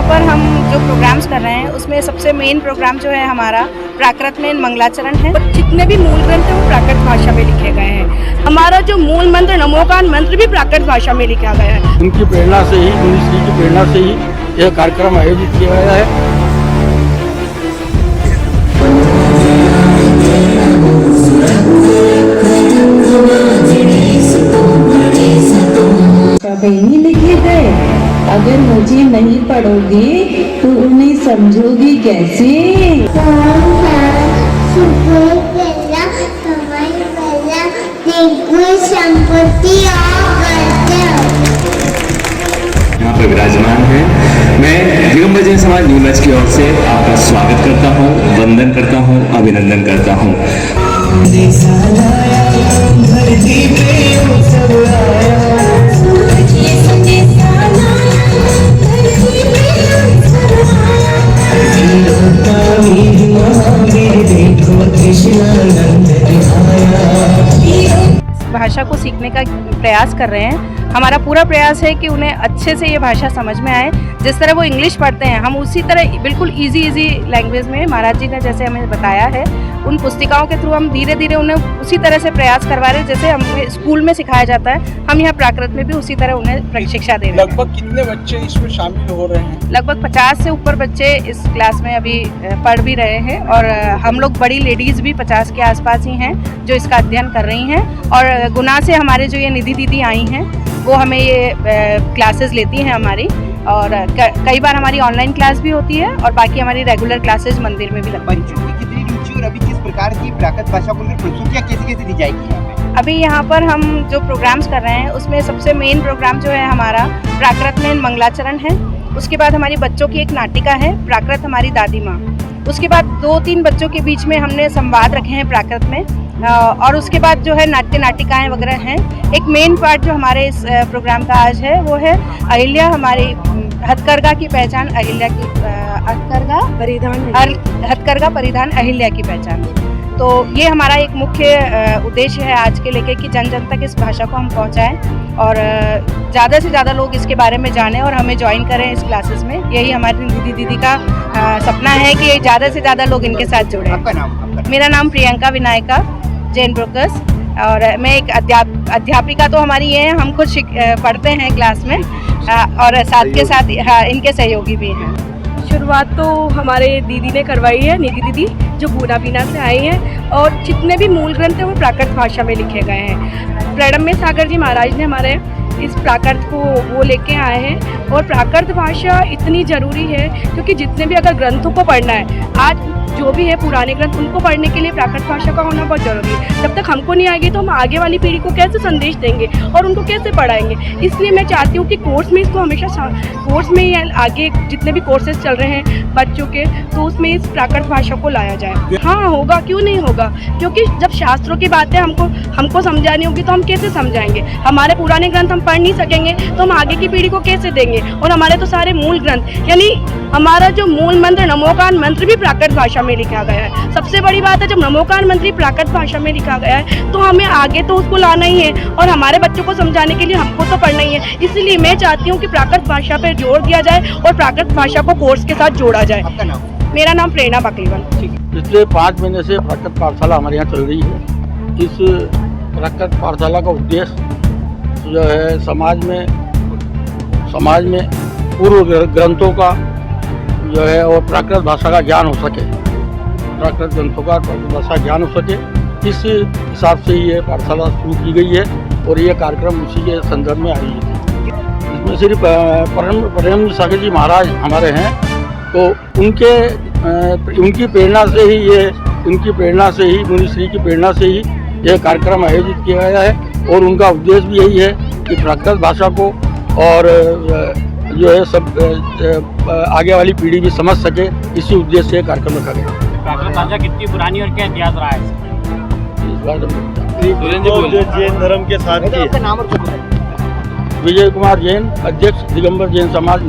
पर हम जो प्रोग्राम्स कर रहे हैं उसमें सबसे मेन प्रोग्राम जो है हमारा प्राकृत में मंगलाचरण है। जितने भी मूल ग्रंथ हैं वो प्राकृत भाषा में लिखे गए हैं। हमारा जो मूल मंत्र नमोकान मंत्र भी प्राकृत भाषा में लिखा गया है। उनकी प्रेरणा से ही, मुनिश्री की प्रेरणा से ही यह कार्यक्रम आयोजित किया गया है। कभी लिखे गए, अगर मुझे नहीं पढ़ोगे तो उन्हें समझोगी कैसे। यहाँ पर विराजमान है। मैं दिगंबर जैन समाज न्यूज की ओर से आपका स्वागत करता हूँ, वंदन करता हूँ, अभिनंदन करता हूँ। भाषा को सीखने का प्रयास कर रहे हैं। हमारा पूरा प्रयास है कि उन्हें अच्छे से ये भाषा समझ में आए। जिस तरह वो इंग्लिश पढ़ते हैं हम उसी तरह बिल्कुल इजी लैंग्वेज में महाराज जी ने जैसे हमें बताया है उन पुस्तिकाओं के थ्रू हम धीरे धीरे उन्हें उसी तरह से प्रयास करवा रहे हैं जैसे हमें स्कूल में सिखाया जाता है। हम यहाँ प्राकृत में भी उसी तरह उन्हें शिक्षा दे रहे हैं। लगभग कितने बच्चे इसमें शामिल हो रहे हैं? लगभग 50 से ऊपर बच्चे इस क्लास में अभी पढ़ भी रहे हैं और हम लोग बड़ी लेडीज़ भी 50 के आसपास ही हैं जो इसका अध्ययन कर रही हैं। और गुना से हमारे जो ये निधि दीदी आई हैं वो हमें ये क्लासेस लेती हैं हमारी, और कई बार हमारी ऑनलाइन क्लास भी होती है और बाकी हमारी रेगुलर क्लासेस मंदिर में भी लगती हैं। बच्चों की कितनी रुचि और अभी किस प्रकार की प्राकृत भाषा को लेकर प्रस्तुतियाँ कैसे दी जाएगी? अभी यहाँ पर हम जो प्रोग्राम्स कर रहे हैं उसमें सबसे मेन प्रोग्राम जो है हमारा प्राकृत में मंगलाचरण है। उसके बाद हमारी बच्चों की एक नाटिका है प्राकृत हमारी दादी माँ। उसके बाद 2-3 बच्चों के बीच में हमने संवाद रखे हैं प्राकृत में, और उसके बाद जो है नाट्य नाटिकाएं वगैरह हैं। एक मेन पार्ट जो हमारे इस प्रोग्राम का आज है वो है अहिल्या, हमारी हथकरघा की पहचान अहिल्या की, हथकरघा परिधान अहिल्या की पहचान। तो ये हमारा एक मुख्य उद्देश्य है आज के लेके कि जन जन तक इस भाषा को हम पहुंचाएं और ज़्यादा से ज़्यादा लोग इसके बारे में जानें और हमें ज्वाइन करें इस क्लासेस में। यही हमारी दीदी का सपना है कि ज़्यादा से ज़्यादा लोग इनके साथ जुड़ें। आपका नाम? मेरा नाम प्रियंका विनायका, जैन ब्रोकर्स, और मैं एक अध्यापिका तो हमारी ये है, हम खुद पढ़ते हैं क्लास में और साथ के साथ इनके सहयोगी भी हैं। शुरुआत तो हमारे दीदी ने करवाई है, निधि दीदी जो पूना पीना से आई हैं, और जितने भी मूल ग्रंथ हैं वो प्राकृत भाषा में लिखे गए हैं। प्रणम्य सागर जी महाराज ने हमारे इस प्राकृत को वो लेके आए हैं। और प्राकृत भाषा इतनी ज़रूरी है क्योंकि जितने भी अगर ग्रंथों को पढ़ना है, आज जो भी है पुराने ग्रंथ उनको पढ़ने के लिए प्राकृत भाषा का होना बहुत ज़रूरी है। जब तक हमको नहीं आएगी तो हम आगे वाली पीढ़ी को कैसे संदेश देंगे और उनको कैसे पढ़ाएंगे। इसलिए मैं चाहती हूँ कि कोर्स में इसको हमेशा कोर्स में ही आगे जितने भी कोर्सेज चल रहे हैं बच्चों के, तो उसमें इस प्राकृत भाषा को लाया जाए। हाँ होगा, क्यों नहीं होगा, क्योंकि जब शास्त्रों की बातें हमको समझानी होगी तो हम कैसे समझाएंगे। हमारे पुराने ग्रंथ हम पढ़ नहीं सकेंगे तो हम आगे की पीढ़ी को कैसे देंगे। और हमारे तो सारे मूल ग्रंथ यानी हमारा जो मूल मंत्र नमोकान मंत्र भी प्राकृत भाषा में लिखा गया है। सबसे बड़ी बात है जब नमोकान मंत्र प्राकृत भाषा में लिखा गया है तो हमें आगे तो उसको लाना ही है और हमारे बच्चों को समझाने के लिए हमको तो पढ़ना ही है। इसलिए मैं चाहती हूँ कि प्राकृत भाषा पर जोर दिया जाए और प्राकृत भाषा को कोर्स के साथ जोड़ा जाए। आपका नाम? मेरा नाम प्रेरणा बकलीवन। पिछले 5 महीने से प्राकृत पाठशाला हमारे यहाँ चल रही है। इस प्राकृत पाठशाला का उद्देश्य जो है समाज में पूर्व ग्रंथों का जो है और प्राकृत भाषा का ज्ञान हो सके, प्राकृत ग्रंथों का प्राकृत भाषा ज्ञान हो सके, इस हिसाब से ये पाठशाला शुरू की गई है और ये कार्यक्रम उसी के संदर्भ में आई है। इसमें श्री प्रणम्य सागर जी महाराज हमारे हैं, तो उनकी प्रेरणा से ही मुनिश्री की प्रेरणा से ही यह कार्यक्रम आयोजित किया गया है। और उनका उद्देश्य भी यही है कि प्राकृत भाषा को और जो है सब आगे वाली पीढ़ी भी समझ सके, इसी उद्देश्य से कार्यक्रम रखा गया। प्राकृत भाषा कितनी पुरानी और क्या इतिहास रहा है? जो जैन धर्म के साथ आपका नाम और? विजय कुमार जैन, अध्यक्ष दिगंबर जैन समाज।